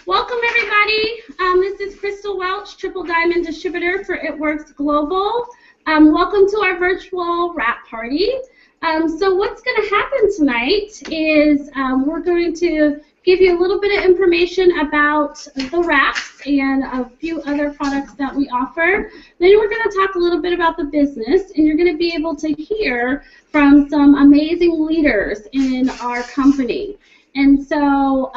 Welcome, everybody. This is Crystal Welch, Triple Diamond Distributor for It Works Global. Welcome to our virtual wrap party. So what's going to happen tonight is we're going to give you a little bit of information about the wraps and a few other products that we offer. Then we're going to talk a little bit about the business, and you're going to be able to hear from some amazing leaders in our company. And so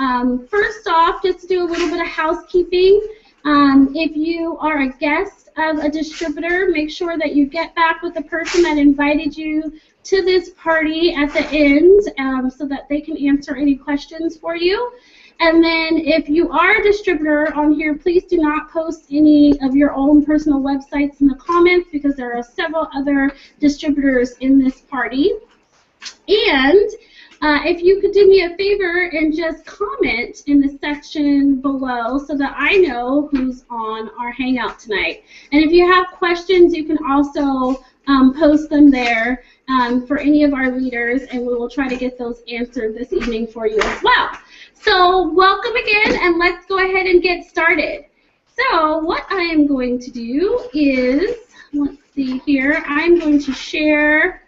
first off, just to do a little bit of housekeeping, if you are a guest of a distributor, make sure that you get back with the person that invited you to this party at the end so that they can answer any questions for you. And then if you are a distributor on here, please do not post any of your own personal websites in the comments because there are several other distributors in this party. And if you could do me a favor and just comment in the section below so that I know who's on our Hangout tonight. And if you have questions, you can also post them there for any of our leaders, and we will try to get those answered this evening for you as well. So welcome again, and let's go ahead and get started. So what I am going to do is, let's see here, I'm going to share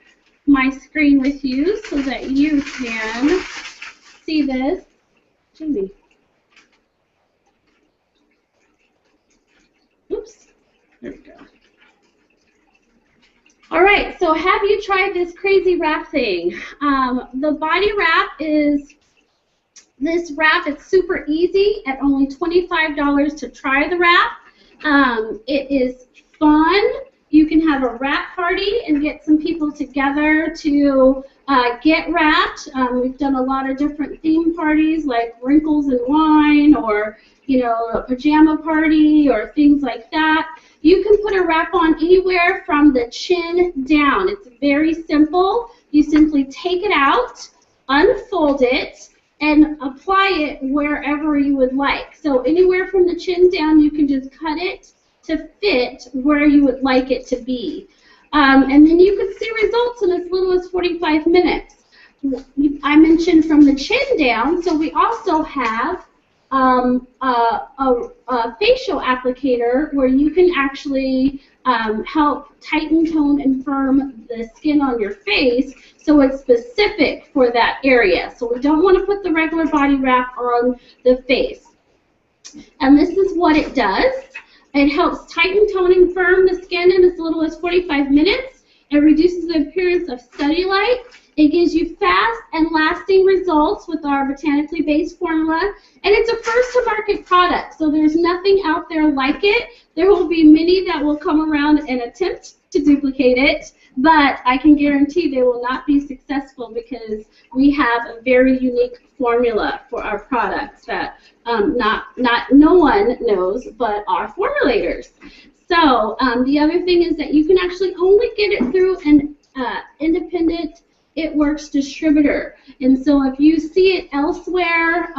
my screen with you so that you can see this. Jimmy. Oops. There we go. All right, so have you tried this crazy wrap thing? The body wrap is this wrap. It's super easy at only $25 to try the wrap. It is fun. You can have a wrap party and get some people together to get wrapped. We've done a lot of different theme parties like wrinkles and wine, or a pajama party, or things like that. You can put a wrap on anywhere from the chin down. It's very simple. You simply take it out, unfold it, and apply it wherever you would like. So anywhere from the chin down, you can just cut it to fit where you would like it to be. And then you can see results in as little as 45 minutes. I mentioned from the chin down, so we also have a facial applicator where you can actually help tighten, tone, and firm the skin on your face so it's specific for that area. So we don't want to put the regular body wrap on the face. And this is what it does. It helps tighten, tone, and firm the skin in as little as 45 minutes. It reduces the appearance of cellulite. It gives you fast and lasting results with our botanically based formula. And it's a first-to-market product, so there's nothing out there like it. There will be many that will come around and attempt to duplicate it, but I can guarantee they will not be successful because we have a very unique formula for our products that no one knows but our formulators. So the other thing is that you can actually only get it through an independent It Works distributor. And so if you see it elsewhere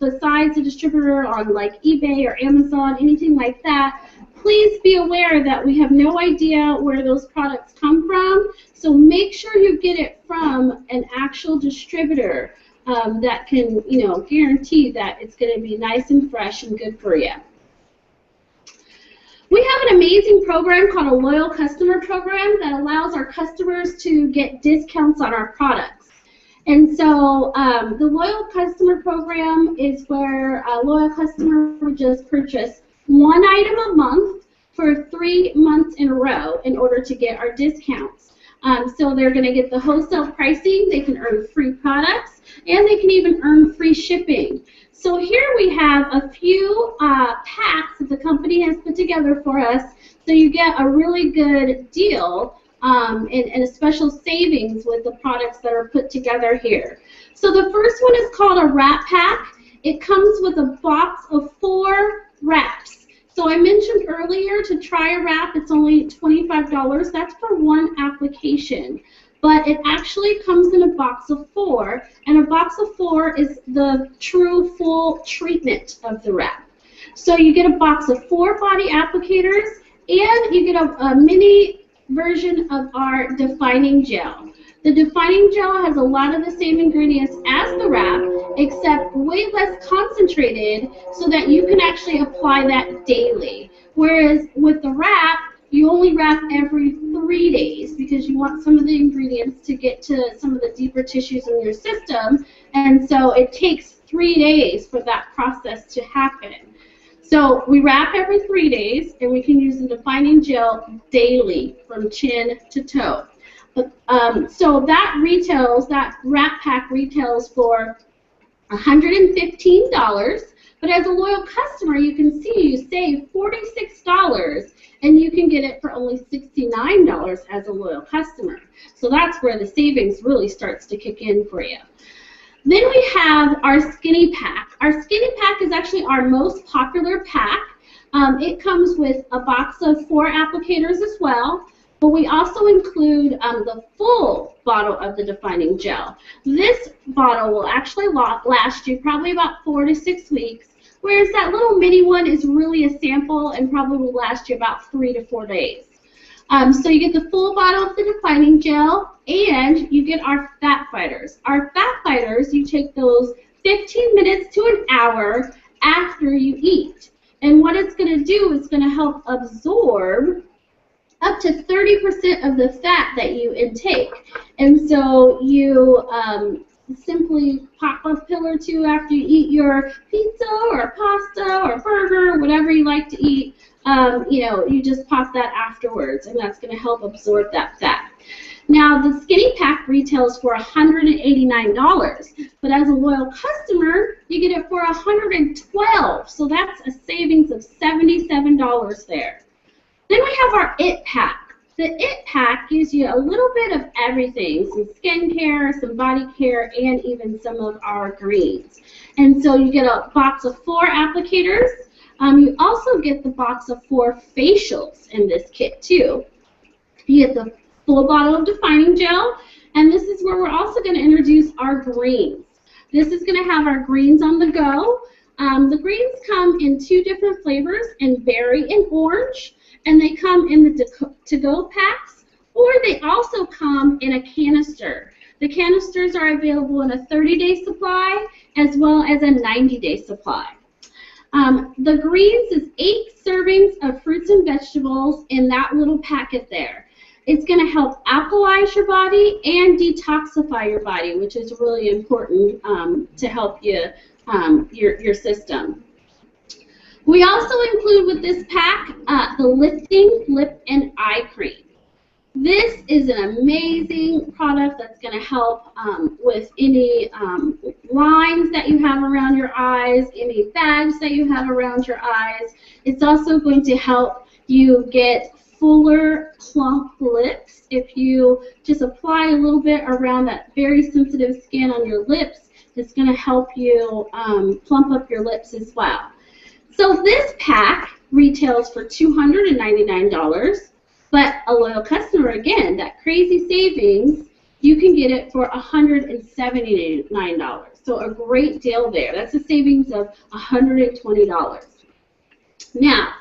besides the distributor on like eBay or Amazon, anything like that, please be aware that we have no idea where those products come from. So make sure you get it from an actual distributor that can, guarantee that it's going to be nice and fresh and good for you. We have an amazing program called a Loyal Customer Program that allows our customers to get discounts on our products. And so the Loyal Customer Program is where a loyal customer would just purchase one item a month for 3 months in a row in order to get our discounts. So they're going to get the wholesale pricing, they can earn free products, and they can even earn free shipping. So here we have a few packs that the company has put together for us, so you get a really good deal and a special savings with the products that are put together here. So the first one is called a wrap pack. It comes with a box of 4 wraps. So I mentioned earlier to try a wrap, it's only $25. That's for one application. But it actually comes in a box of 4, and a box of 4 is the true full treatment of the wrap. So you get a box of 4 body applicators, and you get a mini version of our defining gel. The defining gel has a lot of the same ingredients as the wrap, except way less concentrated so that you can actually apply that daily. Whereas with the wrap, you only wrap every 3 days because you want some of the ingredients to get to some of the deeper tissues in your system, and so it takes 3 days for that process to happen. So we wrap every 3 days, and we can use the defining gel daily from chin to toe. So that wrap pack retails for $115, but as a loyal customer, you can see you save $46, and you can get it for only $69 as a loyal customer. So that's where the savings really starts to kick in for you. Then we have our skinny pack. Our skinny pack is actually our most popular pack. It comes with a box of 4 applicators as well, but we also include the full bottle of the defining gel. This bottle will actually last you probably about 4 to 6 weeks, whereas that little mini one is really a sample and probably will last you about 3 to 4 days. So you get the full bottle of the defining gel, and you get our fat fighters. Our fat fighters, you take those 15 minutes to an hour after you eat. And what it's going to do is going to help absorb up to 30% of the fat that you intake. And so you simply pop a pill or two after you eat your pizza or pasta or burger or whatever you like to eat. You just pop that afterwards, and that's going to help absorb that fat. Now, the skinny pack retails for $189, but as a loyal customer, you get it for $112, so that's a savings of $77 there. Then we have our IT pack. The IT pack gives you a little bit of everything, some skincare, some body care, and even some of our greens. And so you get a box of 4 applicators. You also get the box of 4 facials in this kit too. You get the full bottle of defining gel, and this is where we're also going to introduce our greens. This is going to have our greens on the go. The greens come in 2 different flavors, in berry and orange, and they come in the to-go packs, or they also come in a canister. The canisters are available in a 30-day supply as well as a 90-day supply. The greens is 8 servings of fruits and vegetables in that little packet there. It's going to help alkalize your body and detoxify your body, which is really important to help you, your system. We also include with this pack the lifting lip and eye cream. This is an amazing product that's going to help with any lines that you have around your eyes, any bags that you have around your eyes. It's also going to help you get fuller, plump lips. If you just apply a little bit around that very sensitive skin on your lips, it's going to help you plump up your lips as well. So this pack retails for $299, but a loyal customer, again, that crazy savings, you can get it for $179. So a great deal there. That's a savings of $120. Now,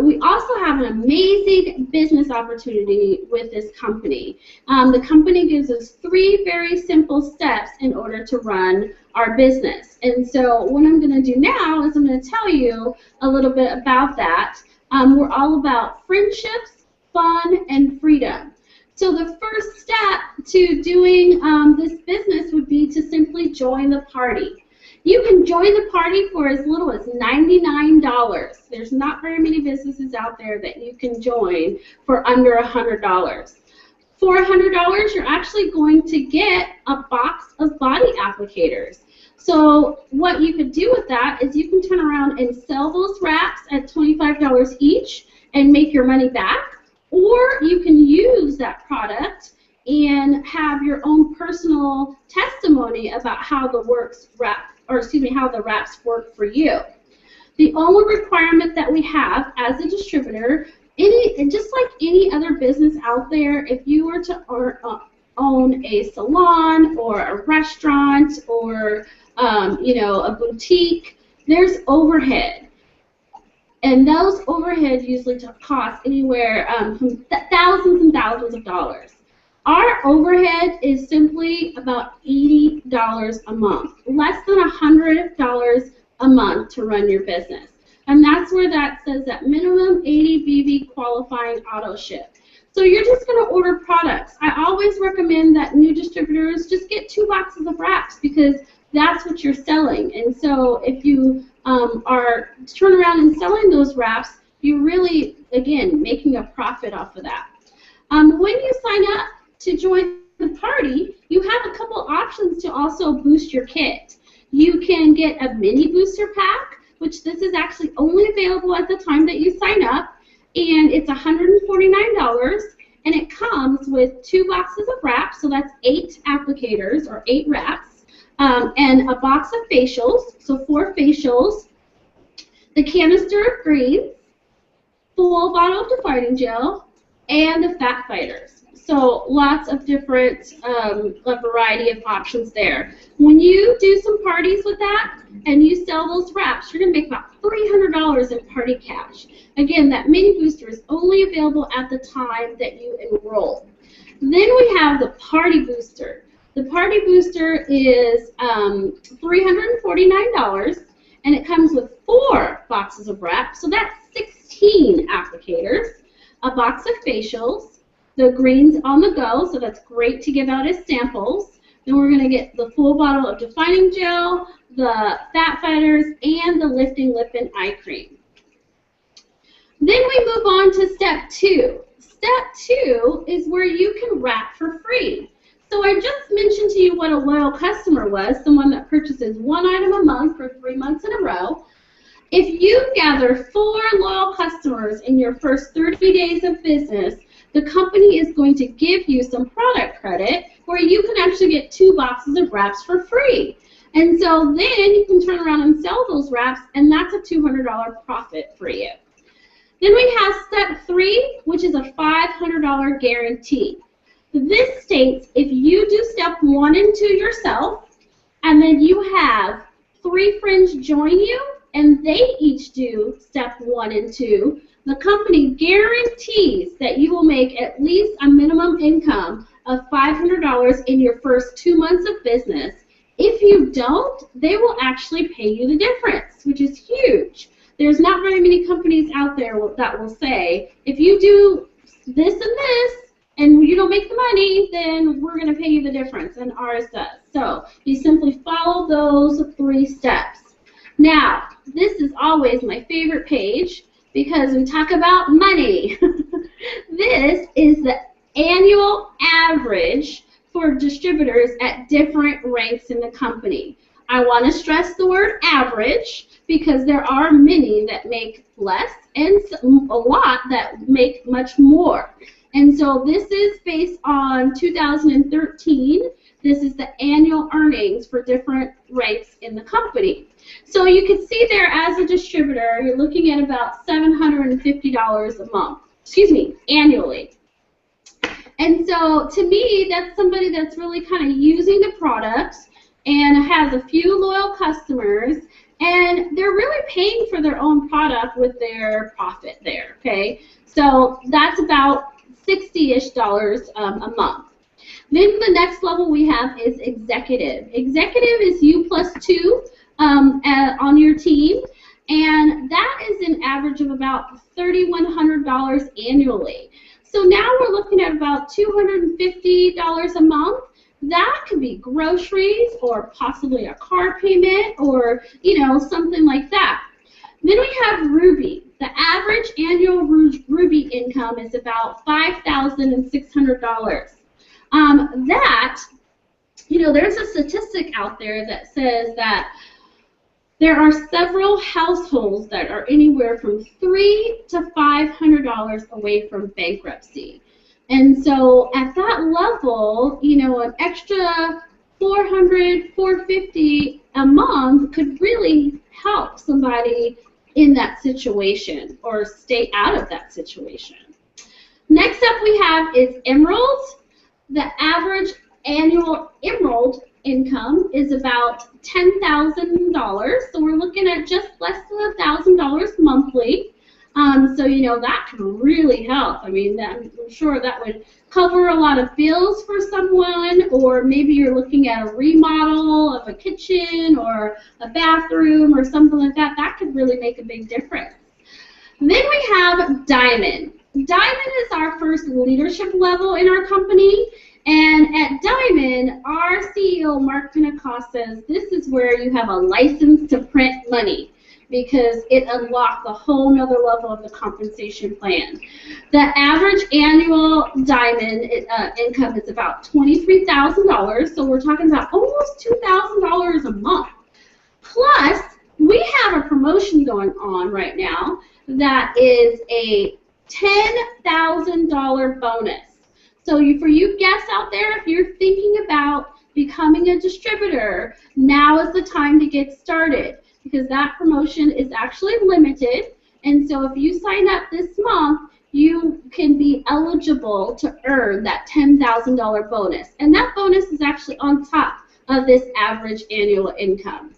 we also have an amazing business opportunity with this company. The company gives us 3 very simple steps in order to run our business. And so what I'm going to do now is I'm going to tell you a little bit about that. We're all about friendships, fun, and freedom. So the first step to doing this business would be to simply join the party. You can join the party for as little as $99. There's not very many businesses out there that you can join for under $100. For $100, you're actually going to get a box of body applicators. So what you could do with that is you can turn around and sell those wraps at $25 each and make your money back, or you can use that product and have your own personal testimony about how the how the wraps work for you. The only requirement that we have as a distributor, just like any other business out there, if you were to own a salon or a restaurant or a boutique, there's overhead. And those overhead usually cost anywhere from thousands and thousands of dollars. Our overhead is simply about $80 a month, less than $100 a month to run your business. And that's where that says that minimum 80 BB qualifying auto ship. So you're just going to order products. I always recommend that new distributors just get 2 boxes of wraps because that's what you're selling. And so if you are turning around and selling those wraps, you're really, again, making a profit off of that. When you sign up to join the party, you have a couple options to also boost your kit. You can get a mini booster pack, which this is actually only available at the time that you sign up, and it's $149, and it comes with 2 boxes of wraps, so that's 8 applicators or 8 wraps, and a box of facials, so 4 facials, the canister of greens, full bottle of defining gel, and the fat fighters. So lots of different, a variety of options there. When you do some parties with that and you sell those wraps, you're going to make about $300 in party cash. Again, that mini booster is only available at the time that you enroll. Then we have the party booster. The party booster is $349, and it comes with 4 boxes of wraps, so that's 16 applicators, a box of facials, the greens on the go, so that's great to give out as samples. Then we're going to get the full bottle of defining gel, the fat fighters, and the lifting lip and eye cream. Then we move on to step 2. Step 2 is where you can wrap for free. So I just mentioned to you what a loyal customer was, someone that purchases 1 item a month for 3 months in a row. If you gather 4 loyal customers in your first 30 days of business, the company is going to give you some product credit where you can actually get 2 boxes of wraps for free. And so then you can turn around and sell those wraps, and that's a $200 profit for you. Then we have step 3, which is a $500 guarantee. This states if you do step 1 and 2 yourself, and then you have 3 friends join you, and they each do step 1 and 2, the company guarantees that you will make at least a minimum income of $500 in your first 2 months of business. If you don't, they will actually pay you the difference, which is huge. There's not very many companies out there that will say, if you do this and this, and you don't make the money, then we're going to pay you the difference, and ours does. So you simply follow those 3 steps. Now, this is always my favorite page because we talk about money. This is the annual average for distributors at different ranks in the company. I want to stress the word average because there are many that make less and a lot that make much more. And so this is based on 2013. This is the annual earnings for different ranks in the company. So you can see there as a distributor, you're looking at about $750 a month, annually. And so to me, that's somebody that's really kind of using the product and has a few loyal customers, and they're really paying for their own product with their profit there, okay? So that's about $60-ish a month. Then the next level we have is executive. Executive is you plus 2 on your team, and that is an average of about $3,100 annually. So now we're looking at about $250 a month. That could be groceries or possibly a car payment or, something like that. Then we have Ruby. The average annual Ruby income is about $5,600. There's a statistic out there that says that there are several households that are anywhere from $300 to $500 away from bankruptcy. And so at that level, an extra $400, $450 a month could really help somebody in that situation or stay out of that situation. Next up we have is emeralds. The average annual emerald income is about $10,000, so we're looking at just less than $1,000 monthly. So, you know, that could really help. I mean, I'm sure that would cover a lot of bills for someone, or maybe you're looking at a remodel of a kitchen or a bathroom or something like that. That could really make a big difference. Then we have Diamond. Diamond is our first leadership level in our company. And at Diamond, our CEO, Mark Pentecost, says this is where you have a license to print money, because it unlocked a whole nother level of the compensation plan. The average annual Diamond income is about $23,000, so we're talking about almost $2,000 a month. Plus, we have a promotion going on right now that is a $10,000 bonus. So for you guests out there, if you're thinking about becoming a distributor, now is the time to get started, because that promotion is actually limited. And so if you sign up this month, you can be eligible to earn that $10,000 bonus. And that bonus is actually on top of this average annual income.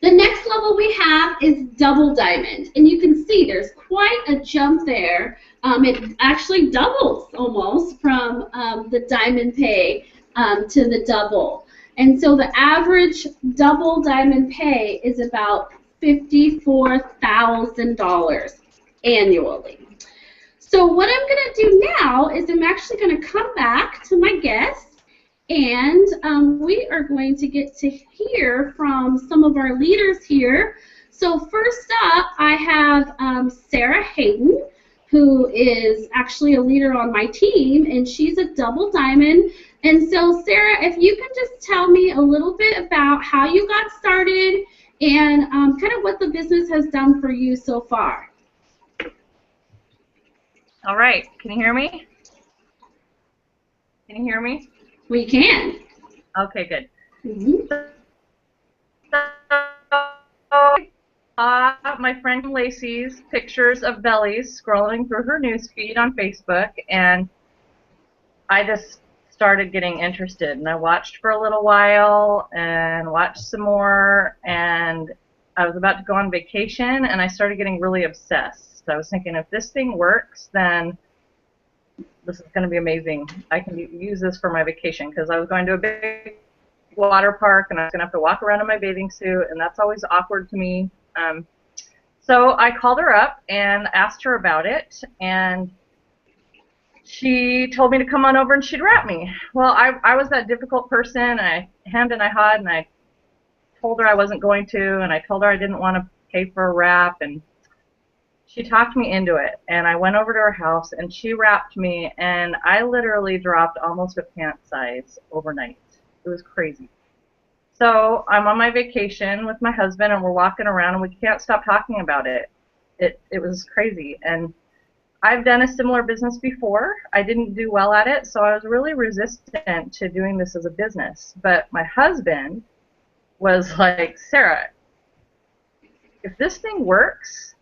The next level we have is Double Diamond, and you can see there's quite a jump there. It actually doubles almost from the Diamond Pay to the Double. And so the average Double Diamond Pay is about $54,000 annually. So what I'm going to do now is I'm actually going to come back to my guests, and we are going to get to hear from some of our leaders here. So first up, I have Sarah Hayden, who is actually a leader on my team, and she's a Double Diamond. And so, Sarah, if you can just tell me a little bit about how you got started and kind of what the business has done for you so far. All right. Can you hear me? Can you hear me? We can. Okay, good. Mm-hmm. My friend Lacey's pictures of bellies scrolling through her news feed on Facebook, and I just started getting interested. And I watched for a little while and watched some more, and I was about to go on vacation, and I started getting really obsessed. I was thinking, if this thing works, then this is going to be amazing. I can use this for my vacation, because I was going to a big water park, and I was going to have to walk around in my bathing suit, and that's always awkward to me. So I called her up and asked her about it, and she told me to come on over and she'd wrap me. Well, I was that difficult person, and I hemmed and I hawed, and I told her I wasn't going to, and I told her I didn't want to pay for a wrap, and she talked me into it. And I went over to her house, and she wrapped me, and I literally dropped almost a pant size overnight. It was crazy. So I'm on my vacation with my husband, and we're walking around, and we can't stop talking about it. It was crazy. And I've done a similar business before. I didn't do well at it, so I was really resistant to doing this as a business. But my husband was like, Sarah, if this thing works,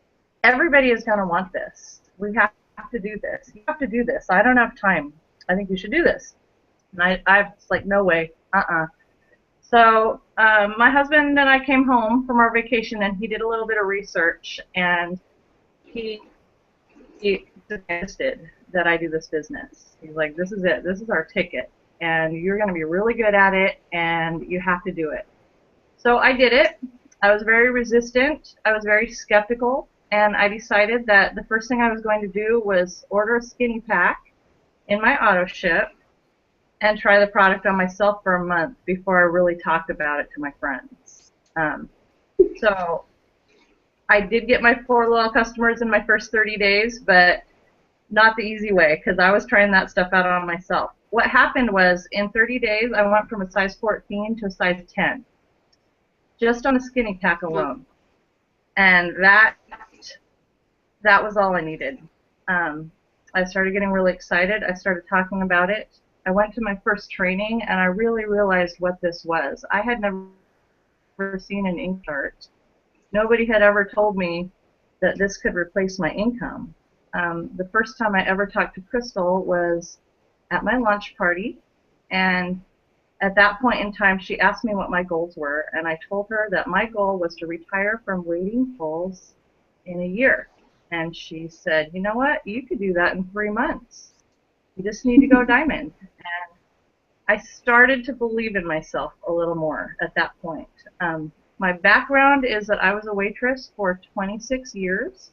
everybody is going to want this. We have to do this. You have to do this. I don't have time. I think you should do this. And I was like, no way. So my husband and I came home from our vacation, and he did a little bit of research, and he suggested that I do this business. He's like, this is it. This is our ticket, and you're going to be really good at it, and you have to do it. So I did it. I was very resistant. I was very skeptical, and I decided that the first thing I was going to do was order a skinny pack in my auto ship and try the product on myself for a month before I really talked about it to my friends. So I did get my 4 loyal customers in my first 30 days, but not the easy way, because I was trying that stuff out on myself. What happened was, in 30 days, I went from a size 14 to a size 10, just on a skinny pack alone. And that was all I needed. I started getting really excited. I started talking about it. I went to my first training, and I really realized what this was. I had never seen an ink chart. Nobody had ever told me that this could replace my income. The first time I ever talked to Crystal was at my lunch party, and at that point in time, she asked me what my goals were, and I told her that my goal was to retire from waiting polls in a year. And she said, you know what, you could do that in 3 months. You just need to go diamond. And I started to believe in myself a little more at that point. My background is that I was a waitress for 26 years.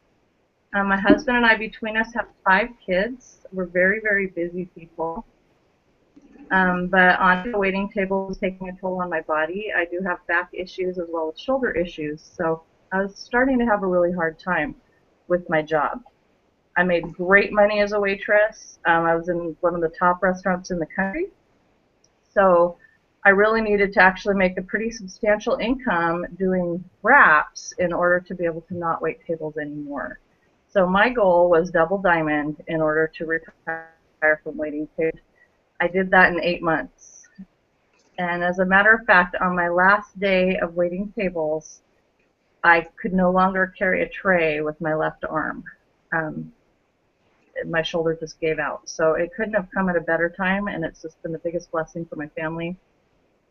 My husband and I, between us, have 5 kids. We're very, very busy people. But on the waiting table is taking a toll on my body. I do have back issues as well as shoulder issues. So I was starting to have a really hard time with my job. I made great money as a waitress. I was in one of the top restaurants in the country. So I really needed to actually make a pretty substantial income doing wraps in order to be able to not wait tables anymore. So my goal was double diamond in order to retire from waiting tables. I did that in 8 months. And as a matter of fact, on my last day of waiting tables, I could no longer carry a tray with my left arm. My shoulder just gave out. So it couldn't have come at a better time, and it's just been the biggest blessing for my family.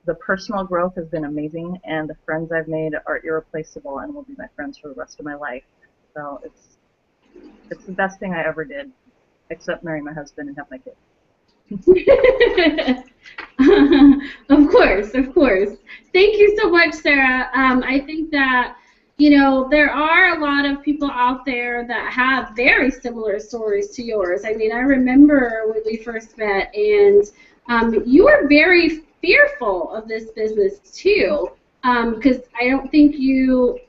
The personal growth has been amazing, and the friends I've made are irreplaceable and will be my friends for the rest of my life. So it's the best thing I ever did, except marry my husband and have my kids. Of course, of course. Thank you so much, Sarah. I think that, you know, there are a lot of people out there that have very similar stories to yours. I mean, I remember when we first met, and you were very fearful of this business too, because I don't think you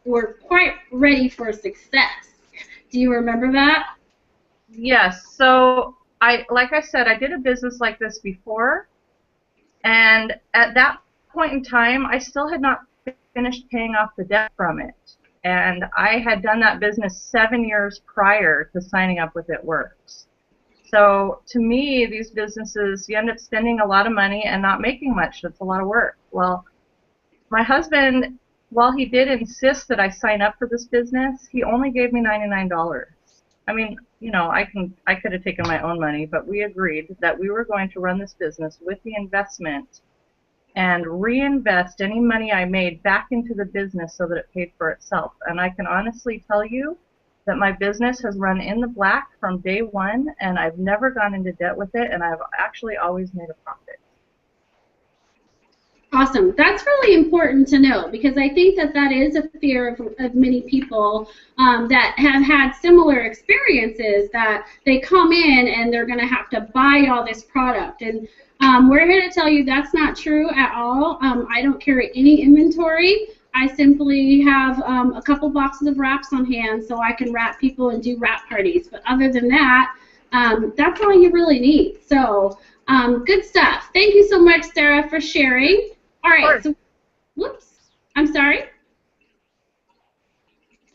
were quite ready for success. Do you remember that? Yes. So like I said, I did a business like this before, and at that point in time, I still had not finished paying off the debt from it. And I had done that business 7 years prior to signing up with It Works. So to me, these businesses, you end up spending a lot of money and not making much. That's a lot of work. Well, my husband, while he did insist that I sign up for this business, he only gave me $99. I mean, you know, I could have taken my own money, but we agreed that we were going to run this business with the investment and reinvest any money I made back into the business so that it paid for itself. And I can honestly tell you that my business has run in the black from day one, and I've never gone into debt with it, and I've actually always made a profit. Awesome. That's really important to know, because I think that that is a fear of many people that have had similar experiences, that they come in and they're going to have to buy all this product. And we're here to tell you that's not true at all. I don't carry any inventory. I simply have a couple boxes of wraps on hand so I can wrap people and do wrap parties. But other than that, that's all you really need. So good stuff. Thank you so much, Sarah, for sharing. All right. So, whoops. I'm sorry.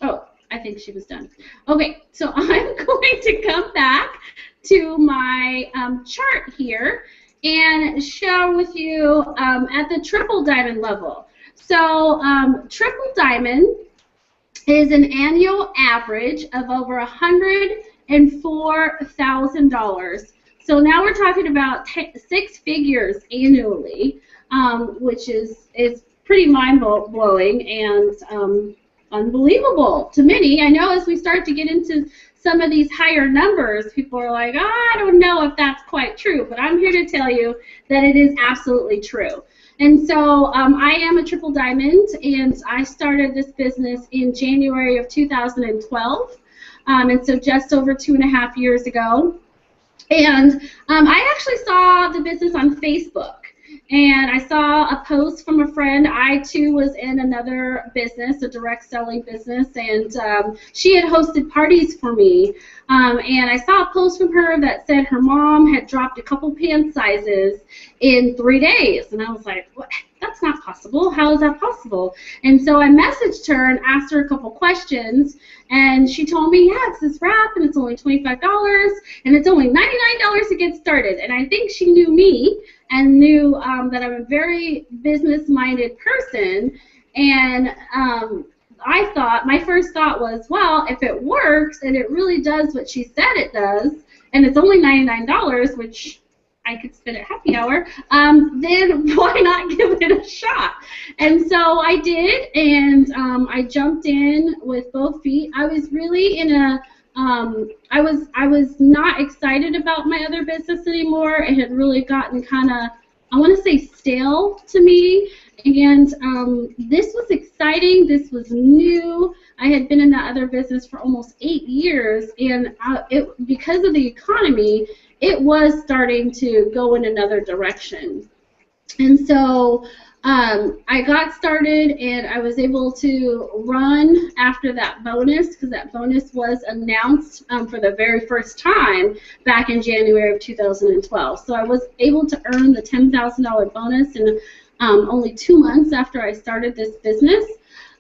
Oh, I think she was done. Okay. So I'm going to come back to my chart here and share with you at the triple diamond level. So triple diamond is an annual average of over $104,000. So now we're talking about 6 figures annually, which is pretty mind-blowing and unbelievable to many. I know as we start to get into some of these higher numbers, people are like, oh, I don't know if that's quite true, but I'm here to tell you that it is absolutely true. And so I am a triple diamond, and I started this business in January of 2012, and so just over 2.5 years ago. And I actually saw the business on Facebook, and I saw a post from a friend. I, too, was in another business, a direct selling business, and she had hosted parties for me. And I saw a post from her that said her mom had dropped a couple pant sizes in 3 days. And I was like, what? That's not possible. How is that possible? And so I messaged her and asked her a couple questions, and she told me, yeah, it's this wrap, and it's only $25, and it's only $99 to get started. And I think she knew me and knew that I'm a very business-minded person, and I thought, my first thought was, well, if it works and it really does what she said it does, and it's only $99, which I could spend at happy hour, then why not give it a shot? And so I did, and I jumped in with both feet. I was really in a I was not excited about my other business anymore. It had really gotten kind of, I want to say, stale to me. And this was exciting. This was new. I had been in that other business for almost 8 years, and because of the economy, it was starting to go in another direction. And so I got started, and I was able to run after that bonus, because that bonus was announced for the very first time back in January of 2012. So I was able to earn the $10,000 bonus in only 2 months after I started this business.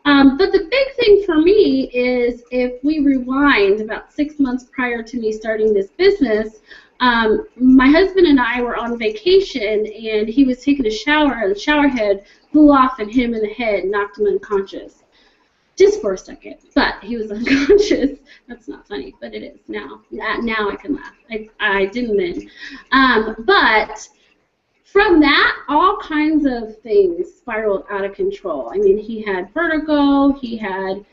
But the big thing for me is, if we rewind about 6 months prior to me starting this business, my husband and I were on vacation, and he was taking a shower, and the shower head blew off and hit him in the head, knocked him unconscious. Just for a second, but he was unconscious. That's not funny, but it is now. Now I can laugh. I didn't then. But from that, all kinds of things spiraled out of control. I mean, he had vertigo, he had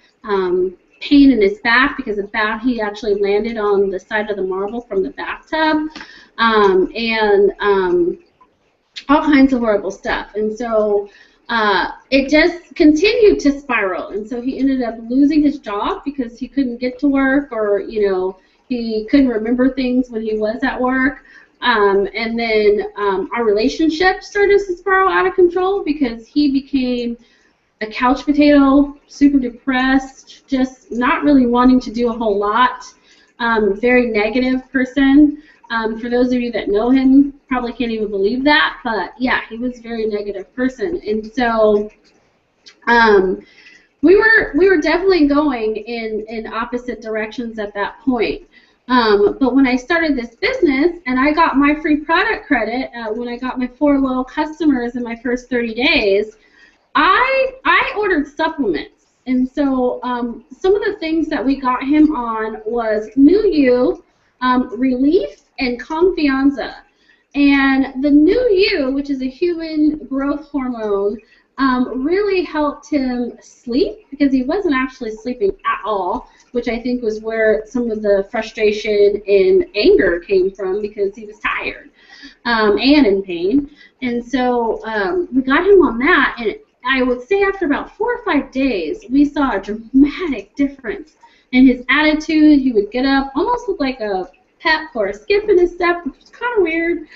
pain in his back because he actually landed on the side of the marble from the bathtub, and all kinds of horrible stuff. And so it just continued to spiral. And so he ended up losing his job because he couldn't get to work, or he couldn't remember things when he was at work. And then our relationship started to spiral out of control because he became a couch potato, super depressed, just not really wanting to do a whole lot, very negative person. For those of you that know him, probably can't even believe that, but yeah, he was a very negative person. And so we were definitely going in opposite directions at that point. But when I started this business and I got my free product credit, when I got my 4 loyal customers in my first 30 days, I ordered supplements. And so some of the things that we got him on was New You, Relief, and Confianza. And the New You, which is a human growth hormone, really helped him sleep, because he wasn't actually sleeping at all, which I think was where some of the frustration and anger came from, because he was tired and in pain. And so we got him on that, and I would say after about 4 or 5 days, we saw a dramatic difference in his attitude. He would get up, almost look like a pep or a skip in his step, which was kind of weird,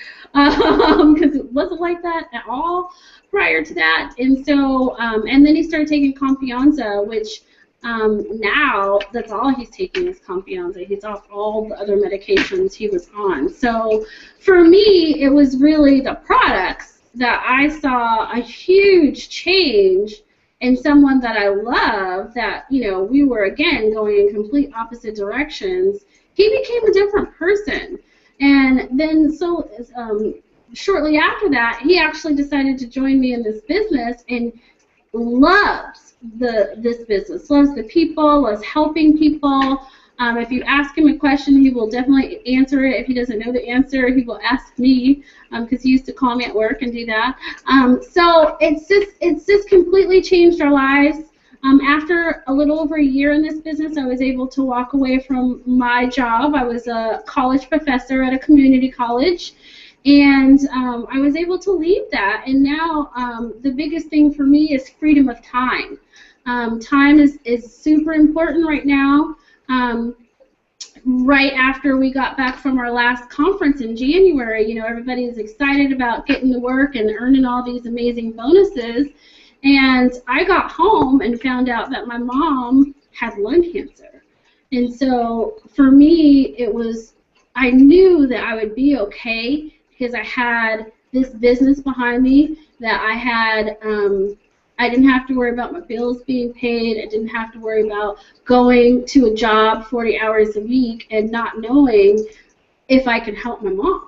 because it wasn't like that at all prior to that. And so, and then he started taking Confianza, which now that's all he's taking is Confianza. He's off all the other medications he was on. So for me, it was really the products that I saw a huge change in someone that I love, that, we were, again, going in complete opposite directions. He became a different person. And then shortly after that, he actually decided to join me in this business, and loves this business, loves the people, loves helping people. If you ask him a question, he will definitely answer it. If he doesn't know the answer, he will ask me, because he used to call me at work and do that. So it's just completely changed our lives. After a little over a year in this business, I was able to walk away from my job. I was a college professor at a community college, and I was able to leave that. And now the biggest thing for me is freedom of time. Time is super important right now. Right after we got back from our last conference in January, everybody is excited about getting to work and earning all these amazing bonuses. And I got home and found out that my mom had lung cancer. And so for me, I knew that I would be okay, because I had this business behind me, that I didn't have to worry about my bills being paid. I didn't have to worry about going to a job 40 hours a week and not knowing if I could help my mom.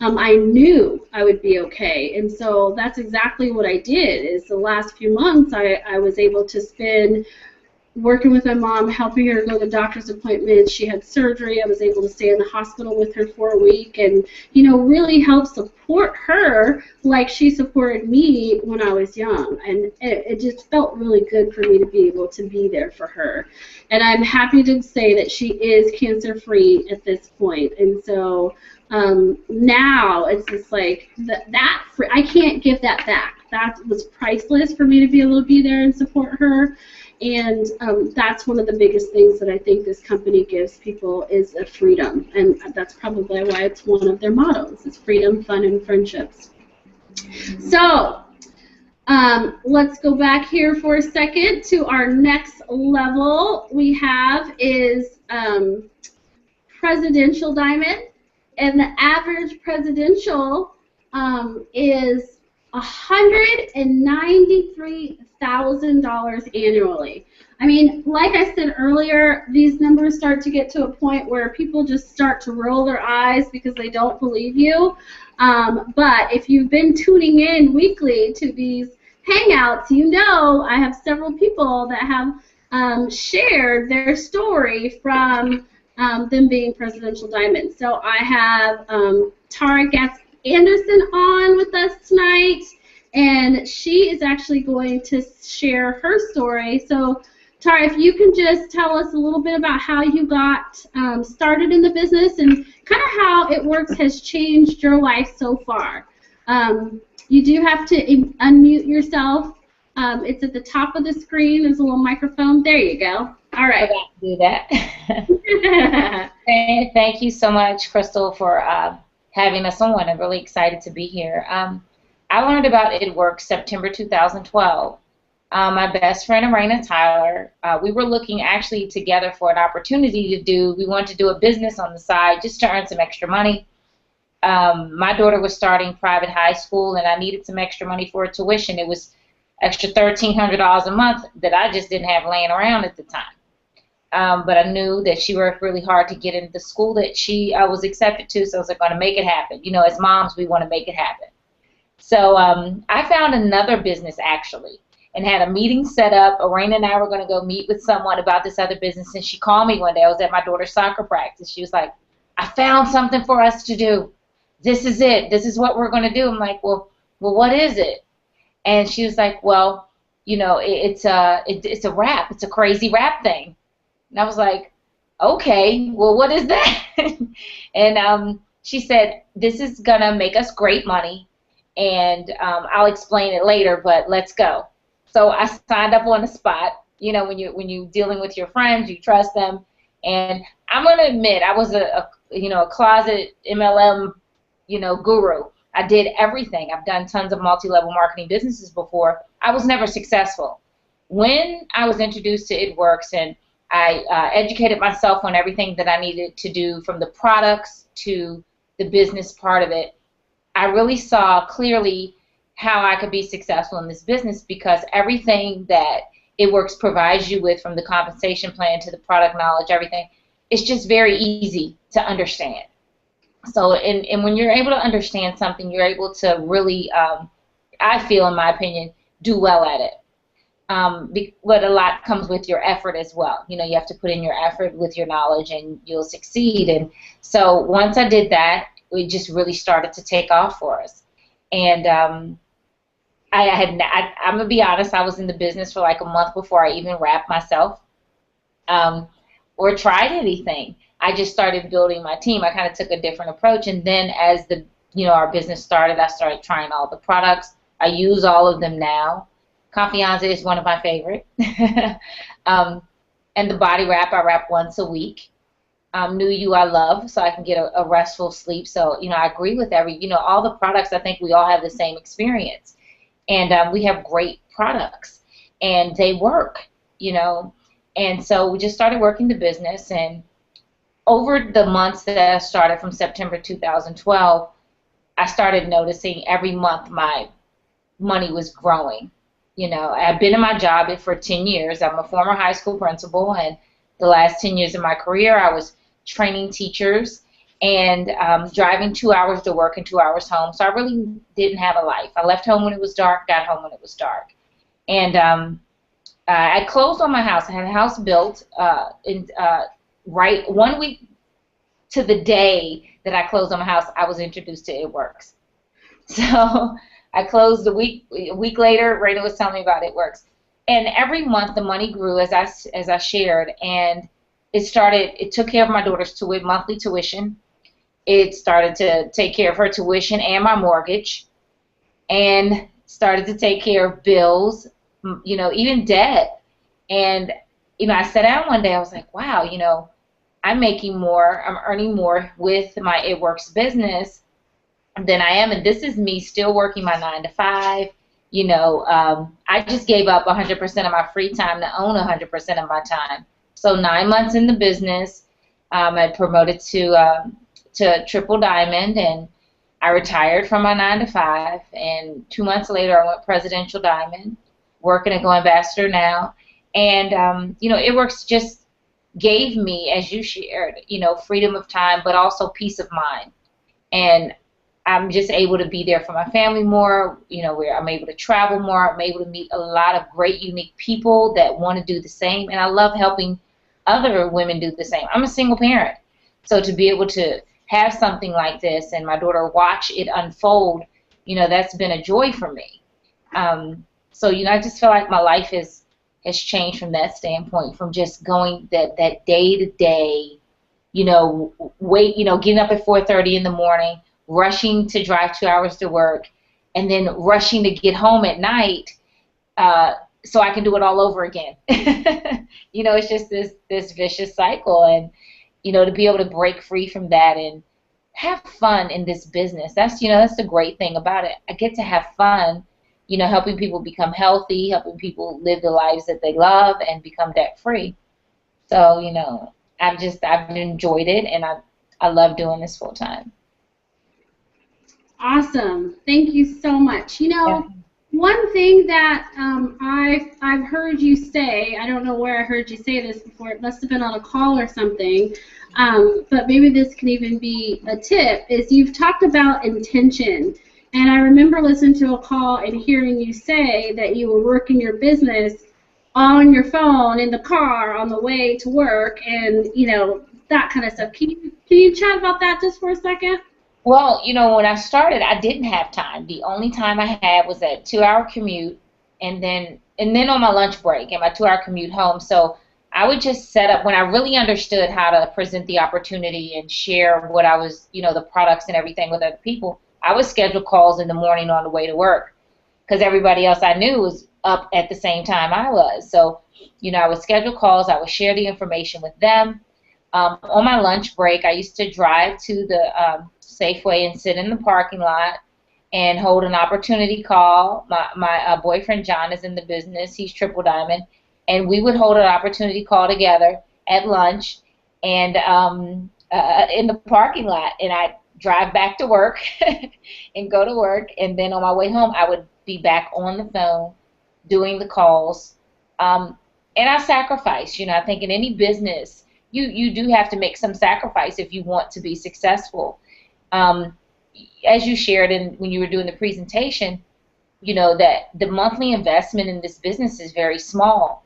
I knew I would be okay, and so that's exactly what I did. Is the last few months I was able to spend working with my mom, helping her go to doctor's appointments. She had surgery. I was able to stay in the hospital with her for a week and, you know, really help support her like she supported me when I was young. And it just felt really good for me to be able to be there for her. And I'm happy to say that she is cancer-free at this point. And so now it's just like I can't give that back. That was priceless for me to be able to be there and support her. And that's one of the biggest things that I think this company gives people is a freedom. And that's probably why it's one of their mottos, is freedom, fun, and friendships. So let's go back here for a second to our next level we have is presidential diamond. And the average presidential is $193,000 annually. I mean, like I said earlier, these numbers start to get to a point where people just start to roll their eyes because they don't believe you. But if you've been tuning in weekly to these hangouts, you know I have several people that have shared their story from them being presidential diamonds. So I have Tara Anderson on with us tonight, and she is actually going to share her story. So, Tara, if you can just tell us a little bit about how you got started in the business and kind of how it works has changed your life so far. You do have to unmute yourself. It's at the top of the screen. There's a little microphone. There you go. All right. I got to do that. Thank you so much, Crystal, for having us on. I'm really excited to be here. I learned about It Works September 2012. My best friend, Arena Tyler, we were looking actually together for an opportunity we wanted to do a business on the side just to earn some extra money. My daughter was starting private high school, and I needed some extra money for her tuition. It was extra $1,300 a month that I just didn't have laying around at the time. But I knew that she worked really hard to get into the school that she was accepted to, so I was going to make it happen. You know, as moms, we want to make it happen. So I found another business, actually, and had a meeting set up. Arena and I were going to go meet with someone about this other business, and she called me one day. I was at my daughter's soccer practice. She was like, I found something for us to do. This is it. This is what we're going to do. I'm like, well, what is it? And she was like, well, you know, it's a rap. It's a crazy rap thing. And I was like, okay, well, what is that? And she said, this is going to make us great money, and I'll explain it later, but let's go. So I signed up on the spot. You know, when you're dealing with your friends, you trust them. And I'm going to admit, I was a closet MLM, guru. I did everything. I've done tons of multi-level marketing businesses before. I was never successful. When I was introduced to It Works and I educated myself on everything that I needed to do, from the products to the business part of it, I really saw clearly how I could be successful in this business, because everything that It Works provides you with, from the compensation plan to the product knowledge, everything, it's just very easy to understand. So, and when you're able to understand something, you're able to really, I feel, in my opinion, do well at it. But a lot comes with your effort as well. You know, you have to put in your effort with your knowledge, and you'll succeed. And so once I did that, it just really started to take off for us. And I'm going to be honest, I was in the business for like a month before I even wrapped myself or tried anything. I just started building my team. I kind of took a different approach, and then as our business started, I started trying all the products. I use all of them now. Confianza is one of my favorite. And the body wrap, I wrap once a week. New You I love, so I can get a restful sleep. So, I agree with all the products. I think we all have the same experience. And we have great products, and they work, And so we just started working the business, and over the months that I started from September 2012, I started noticing every month my money was growing. I've been in my job for 10 years. I'm a former high school principal, and the last 10 years of my career, I was training teachers and driving 2 hours to work and 2 hours home. So I really didn't have a life. I left home when it was dark, got home when it was dark. And I closed on my house. I had a house built right 1 week to the day that I closed on my house. I was introduced to It Works. So I closed a week later. Raina was telling me about It Works, and every month the money grew as I shared, and it took care of my daughter's monthly tuition. It started to take care of her tuition and my mortgage, and started to take care of bills, even debt. And I sat down one day. I was like, wow, I'm making more. I'm earning more with my It Works business than I am, and this is me still working my 9 to 5. I just gave up 100% of my free time to own 100% of my time. So 9 months in the business, I promoted to Triple Diamond, and I retired from my 9 to 5. And 2 months later, I went Presidential Diamond, working at Go Ambassador now. And It Works just gave me, as you shared, freedom of time, but also peace of mind. And I'm just able to be there for my family more, where I'm able to travel more. I'm able to meet a lot of great, unique people that want to do the same. And I love helping other women do the same. I'm a single parent. So to be able to have something like this and my daughter watch it unfold, that's been a joy for me. So, I just feel like my life has changed from that standpoint, from just going that day to day, getting up at 4:30 in the morning, rushing to drive 2 hours to work, and then rushing to get home at night so I can do it all over again. It's just this vicious cycle. And, to be able to break free from that and have fun in this business, that's the great thing about it. I get to have fun, helping people become healthy, helping people live the lives that they love and become debt free. So, I've enjoyed it, and I love doing this full time. Awesome. Thank you so much. One thing that I've heard you say, I don't know where I heard you say this before, it must have been on a call or something, but maybe this can even be a tip, is you've talked about intention. And I remember listening to a call and hearing you say that you were working your business on your phone, in the car, on the way to work, and, that kind of stuff. Can you chat about that just for a second? Well, when I started, I didn't have time. The only time I had was that 2-hour commute, and then on my lunch break and my 2-hour commute home. So I would just set up, when I really understood how to present the opportunity and share what I was, the products and everything with other people, I would schedule calls in the morning on the way to work, because everybody else I knew was up at the same time I was. So, I would schedule calls. I would share the information with them. On my lunch break, I used to drive to the Safeway and sit in the parking lot and hold an opportunity call. My boyfriend John is in the business. He's Triple Diamond. And we would hold an opportunity call together at lunch and in the parking lot. And I'd drive back to work and go to work. And then on my way home, I would be back on the phone doing the calls. And I sacrifice. I think in any business, you do have to make some sacrifice if you want to be successful. As you shared when you were doing the presentation, that the monthly investment in this business is very small.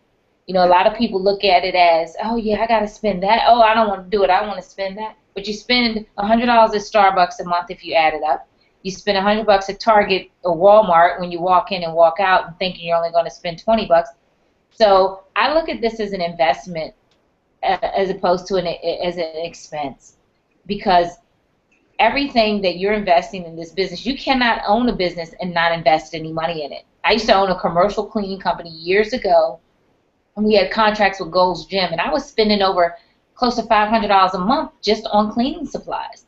A lot of people look at it as, oh, yeah, I got to spend that. Oh, I don't want to do it. I don't want to spend that. But you spend $100 at Starbucks a month if you add it up. You spend $100 at Target or Walmart when you walk in and walk out and thinking you're only going to spend $20. So I look at this as an investment as opposed to as an expense, because everything that you're investing in this business, you cannot own a business and not invest any money in it. I used to own a commercial cleaning company years ago, and we had contracts with Gold's Gym, and I was spending over close to $500 a month just on cleaning supplies.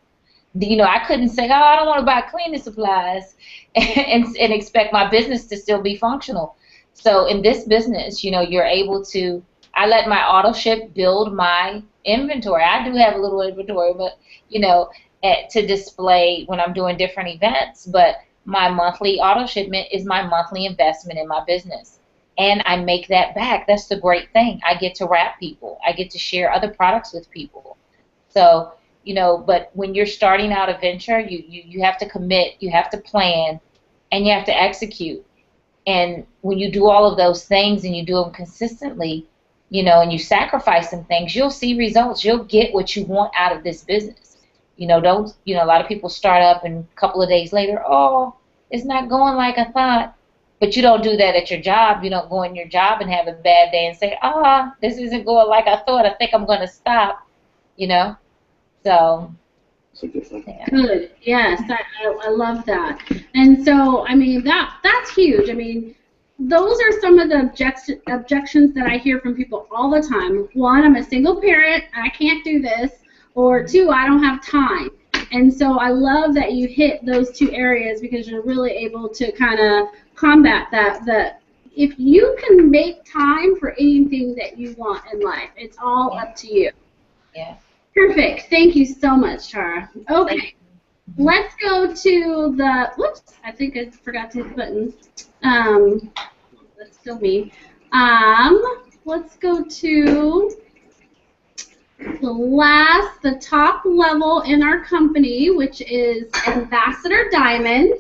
I couldn't say, oh, I don't want to buy cleaning supplies and expect my business to still be functional. So in this business, you're able to, I let my auto ship build my inventory. I do have a little inventory, but, to display when I'm doing different events. But my monthly auto shipment is my monthly investment in my business. And I make that back. That's the great thing. I get to wrap people. I get to share other products with people. So, but when you're starting out a venture, you have to commit, you have to plan, and you have to execute. And when you do all of those things and you do them consistently, you know, and you sacrifice some things, you'll see results. You'll get what you want out of this business. You know, a lot of people start up and a couple of days later, oh, it's not going like I thought. But you don't do that at your job. You don't go in your job and have a bad day and say, this isn't going like I thought. I think I'm going to stop, you know. So, yeah. Good. Yes, I love that. And so, I mean, that's huge. I mean, those are some of the objections that I hear from people all the time. One, I'm a single parent. I can't do this. Or two, I don't have time. And so I love that you hit those two areas because you're really able to kind of combat that if you can make time for anything that you want in life, it's all up to you. Yeah. Perfect. Thank you so much, Tara. Okay. Let's go to the, whoops, I think I forgot to hit the buttons. That's still me. Let's go to the top level in our company, which is Ambassador Diamond.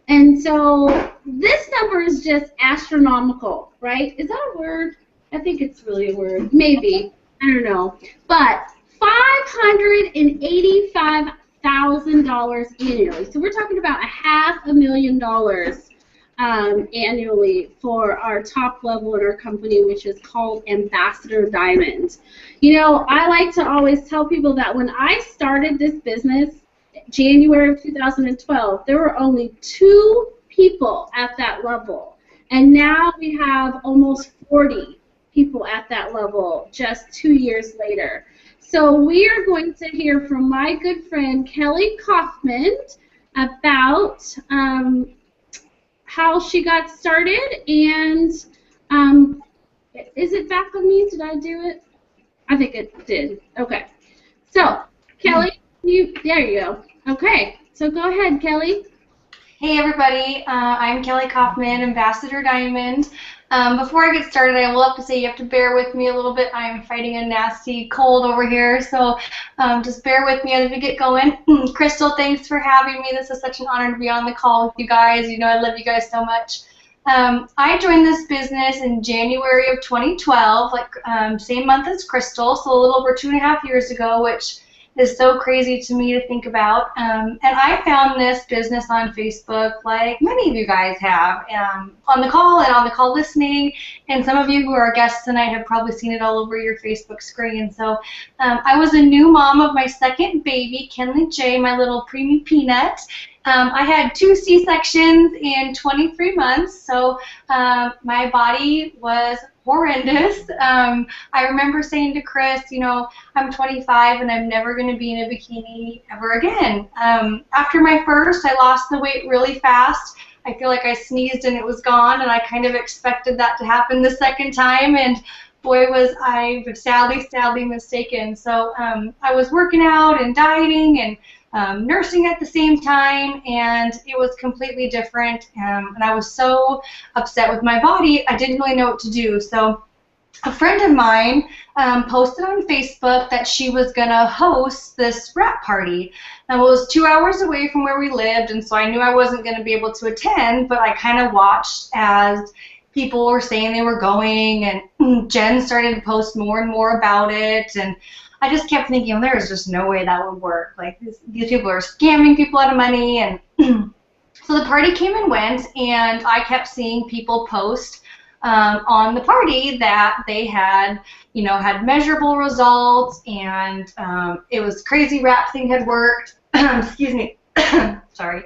And so this number is just astronomical, right? Is that a word? I think it's really a word. Maybe. I don't know. But $585,000 annually. So we're talking about $500,000 annually for our top level in our company, which is called Ambassador Diamond. You know, I like to always tell people that when I started this business, January of 2012, there were only 2 people at that level. And now we have almost 40 people at that level just 2 years later. So we are going to hear from my good friend Kellie Kaufman about how she got started. And is it back on me? Did I do it? I think it did. Okay. So, Kellie, there you go. Okay. So go ahead, Kellie. Hey, everybody. I'm Kellie Kaufman, Ambassador Diamond. Before I get started, I will have to say you have to bear with me a little bit. I'm fighting a nasty cold over here, so just bear with me as we get going. Crystal, thanks for having me. This is such an honor to be on the call with you guys. You know I love you guys so much. I joined this business in January of 2012, same month as Crystal, so a little over 2.5 years ago, which is so crazy to me to think about. And I found this business on Facebook like many of you guys have, on the call and on the call listening, and some of you who are guests tonight have probably seen it all over your Facebook screen. So I was a new mom of my second baby, Kenley J, my little preemie peanut. I had 2 C-sections in 23 months, so my body was horrendous. I remember saying to Chris, you know, I'm 25 and I'm never going to be in a bikini ever again. After my first, I lost the weight really fast. I feel like I sneezed and it was gone, and I kind of expected that to happen the second time, and boy, was I sadly mistaken. So I was working out and dieting and nursing at the same time, and it was completely different, and I was so upset with my body, I didn't really know what to do. So a friend of mine posted on Facebook that she was going to host this wrap party. Now, it was 2 hours away from where we lived, and so I knew I wasn't going to be able to attend, but I kind of watched as people were saying they were going, and Jen started to post more and more about it, and I just kept thinking, there is just no way that would work. Like, these people are scamming people out of money. And so the party came and went, and I kept seeing people post on the party that they had, you know, had measurable results, and it was crazy wrap thing had worked. Excuse me. Sorry.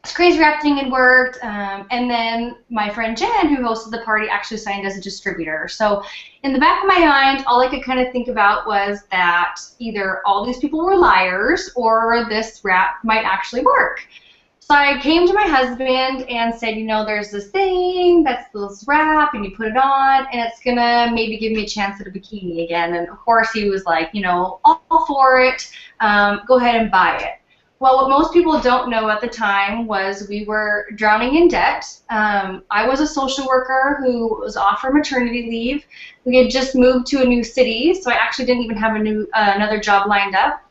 This crazy wrap thing had worked, and then my friend Jen, who hosted the party, actually signed as a distributor. So in the back of my mind, all I could kind of think about was that either all these people were liars or this wrap might actually work. So I came to my husband and said, you know, there's this thing that's this wrap, and you put it on, and it's going to maybe give me a chance at a bikini again. And of course he was like, you know, all for it, go ahead and buy it. Well, what most people don't know at the time was we were drowning in debt. I was a social worker who was off for maternity leave. We had just moved to a new city, so I actually didn't even have another job lined up.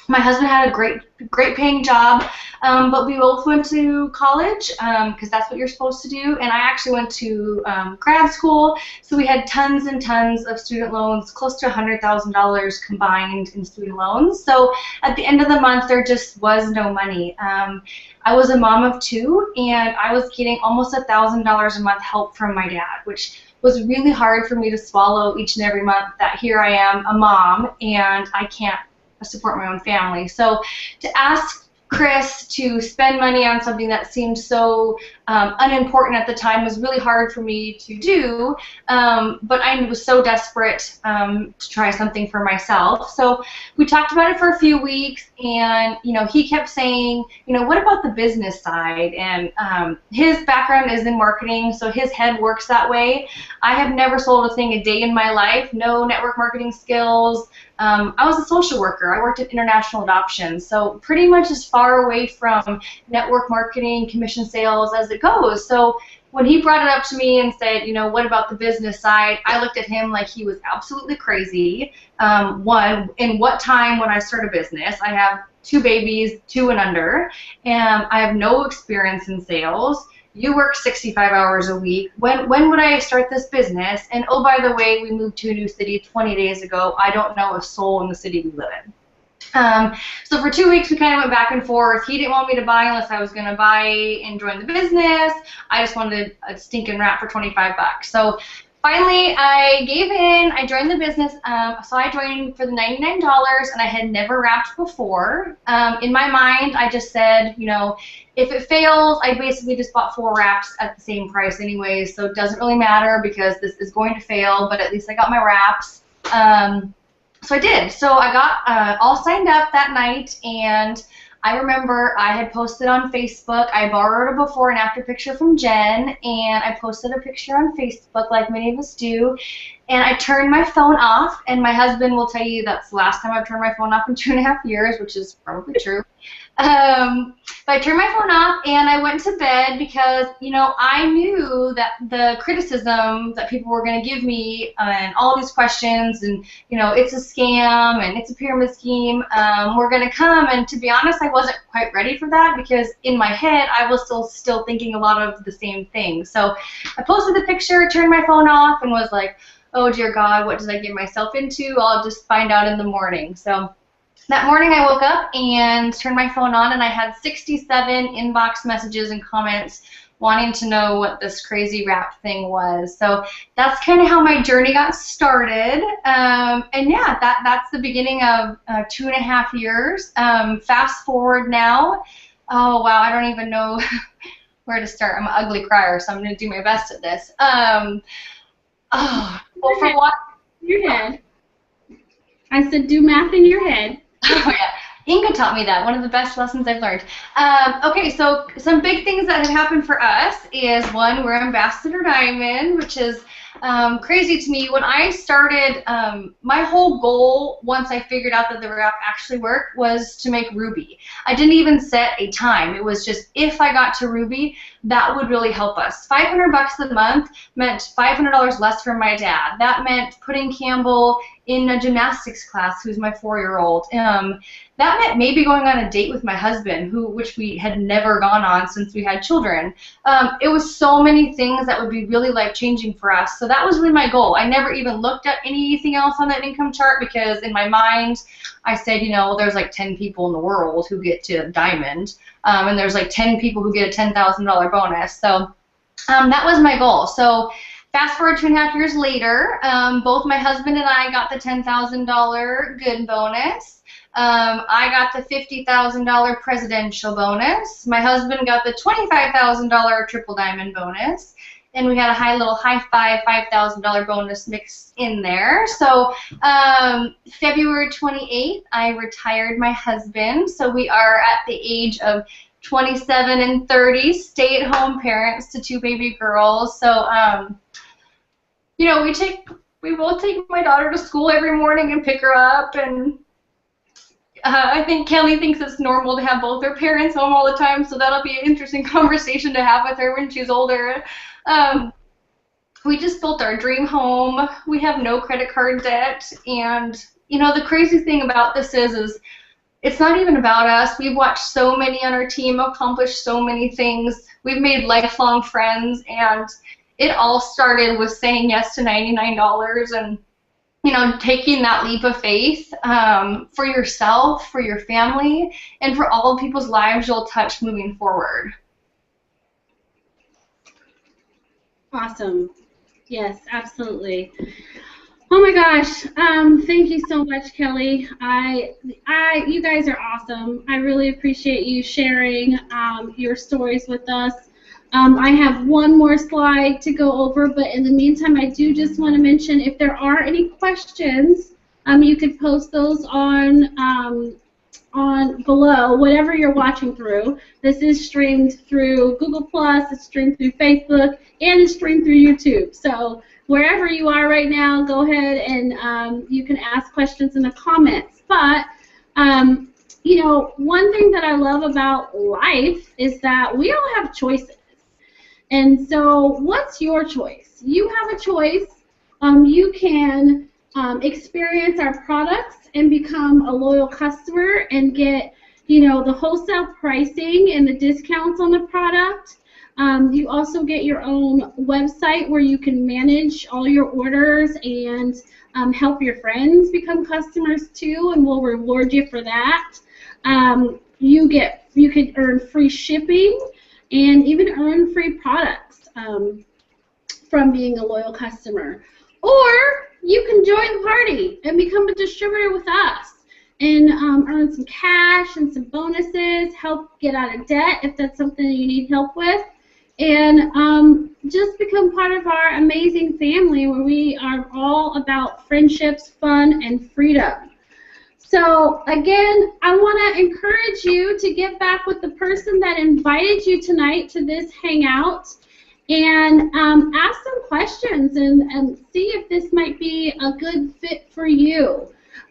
My husband had a great paying job, but we both went to college because that's what you're supposed to do. And I actually went to grad school, so we had tons and tons of student loans, close to $100,000 combined in student loans. So at the end of the month, there just was no money. I was a mom of two, and I was getting almost $1,000 a month help from my dad, which was really hard for me to swallow each and every month, that here I am, a mom, and I can't support my own family. So to ask Chris to spend money on something that seemed so unimportant at the time was really hard for me to do, but I was so desperate to try something for myself. So we talked about it for a few weeks, and he kept saying, what about the business side? And his background is in marketing, so his head works that way. I have never sold a thing a day in my life, no network marketing skills. I was a social worker. I worked at international adoption, so pretty much as far away from network marketing, commission sales as it goes. So when he brought it up to me and said, what about the business side, I looked at him like he was absolutely crazy. One, in what time would I start a business? I have 2 babies, 2 and under, and I have no experience in sales. You work 65 hours a week. When would I start this business? And oh, by the way, we moved to a new city 20 days ago. I don't know a soul in the city we live in. So for 2 weeks, we kind of went back and forth. He didn't want me to buy unless I was going to buy and join the business. I just wanted a stinking wrap for 25 bucks. So finally, I gave in. I joined the business. So I joined for the $99, and I had never wrapped before. In my mind, I just said, if it fails, I basically just bought 4 wraps at the same price anyway, so it doesn't really matter because this is going to fail, but at least I got my wraps. So I did. So I got all signed up that night, and I remember I had posted on Facebook. I borrowed a before and after picture from Jen, and I posted a picture on Facebook like many of us do, and I turned my phone off, and my husband will tell you that's the last time I've turned my phone off in 2.5 years, which is probably true. But I turned my phone off, and I went to bed because, I knew that the criticism that people were going to give me and all these questions and, it's a scam and it's a pyramid scheme were going to come. And to be honest, I wasn't quite ready for that because in my head, I was still thinking a lot of the same things. So I posted the picture, turned my phone off, and was like, oh, dear God, what did I get myself into? I'll just find out in the morning. So that morning I woke up and turned my phone on, and I had 67 inbox messages and comments wanting to know what this crazy wrap thing was. So that's kind of how my journey got started. And yeah, that's the beginning of 2.5 years. Fast forward now. Oh, wow, I don't even know where to start. I'm an ugly crier, so I'm going to do my best at this. Well, for what? Your head. I said do math in your head. Oh, yeah. Inga taught me that. One of the best lessons I've learned. Okay, so some big things that have happened for us is, one, we're Ambassador Diamond, which is crazy to me. When I started, my whole goal, once I figured out that the wrap actually worked, was to make Ruby. I didn't even set a time. It was just, if I got to Ruby, that would really help us. $500 a month meant $500 less from my dad. That meant putting Campbell in a gymnastics class, who's my 4-year-old. That meant maybe going on a date with my husband, which we had never gone on since we had children. It was so many things that would be really life-changing for us. So that was really my goal. I never even looked at anything else on that income chart because in my mind I said, there's like 10 people in the world who get to Diamond, and there's like 10 people who get a $10,000 bonus. So that was my goal. So fast forward 2.5 years later, both my husband and I got the $10,000 good bonus. I got the $50,000 presidential bonus. My husband got the $25,000 triple diamond bonus. And we had a little high five $5,000 bonus mixed in there. So February 28th, I retired my husband. So we are at the age of 27 and 30, stay-at-home parents to 2 baby girls. So we both take my daughter to school every morning and pick her up, and I think Kellie thinks it's normal to have both her parents home all the time, so that'll be an interesting conversation to have with her when she's older. We just built our dream home. We have no credit card debt, and the crazy thing about this is it's not even about us. We've watched so many on our team accomplish so many things. We've made lifelong friends, and it all started with saying yes to $99 and, you know, taking that leap of faith for yourself, for your family, and for all the people's lives you'll touch moving forward. Awesome. Yes, absolutely. Oh my gosh, thank you so much, Kellie. You guys are awesome. I really appreciate you sharing your stories with us. I have one more slide to go over, but in the meantime, I do just want to mention if there are any questions, you could post those on below, whatever you're watching through. This is streamed through Google+, it's streamed through Facebook, and it's streamed through YouTube. So wherever you are right now, go ahead and you can ask questions in the comments. But, you know, one thing that I love about life is that we all have choices. And so what's your choice? You have a choice. You can experience our products and become a loyal customer and get, you know, the wholesale pricing and the discounts on the product. You also get your own website where you can manage all your orders and help your friends become customers too, and we'll reward you for that. You can earn free shipping and even earn free products from being a loyal customer. Or you can join the party and become a distributor with us and earn some cash and some bonuses, help get out of debt if that's something you need help with, and just become part of our amazing family where we are all about friendships, fun, and freedom. So again, I want to encourage you to get back with the person that invited you tonight to this hangout and ask some questions and see if this might be a good fit for you.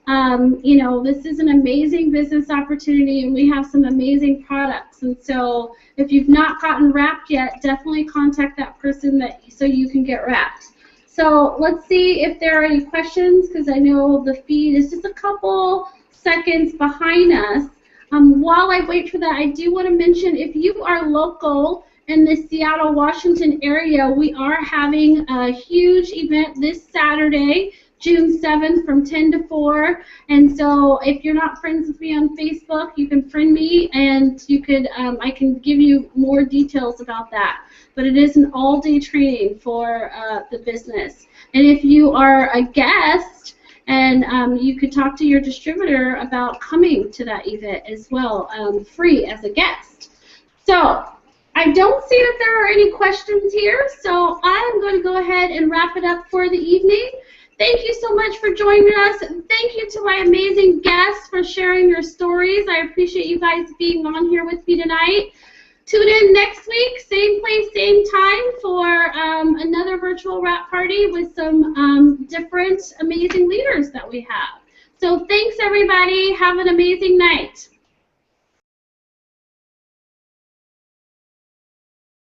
You know, this is an amazing business opportunity, and we have some amazing products. And so if you've not gotten wrapped yet, definitely contact that person so you can get wrapped. So let's see if there are any questions, because I know the feed is just a couple seconds behind us. While I wait for that, I do want to mention if you are local in the Seattle, Washington area, we are having a huge event this Saturday, June 7th from 10 to 4. And so if you're not friends with me on Facebook, you can friend me, and you could I can give you more details about that. But it is an all-day training for the business. And if you are a guest, and you could talk to your distributor about coming to that event as well, free as a guest. So I don't see that there are any questions here, so I'm going to go ahead and wrap it up for the evening. Thank you so much for joining us. Thank you to my amazing guests for sharing your stories. I appreciate you guys being on here with me tonight. Tune in next week, same place, same time, for another virtual wrap party with some different amazing leaders that we have. So thanks, everybody. Have an amazing night.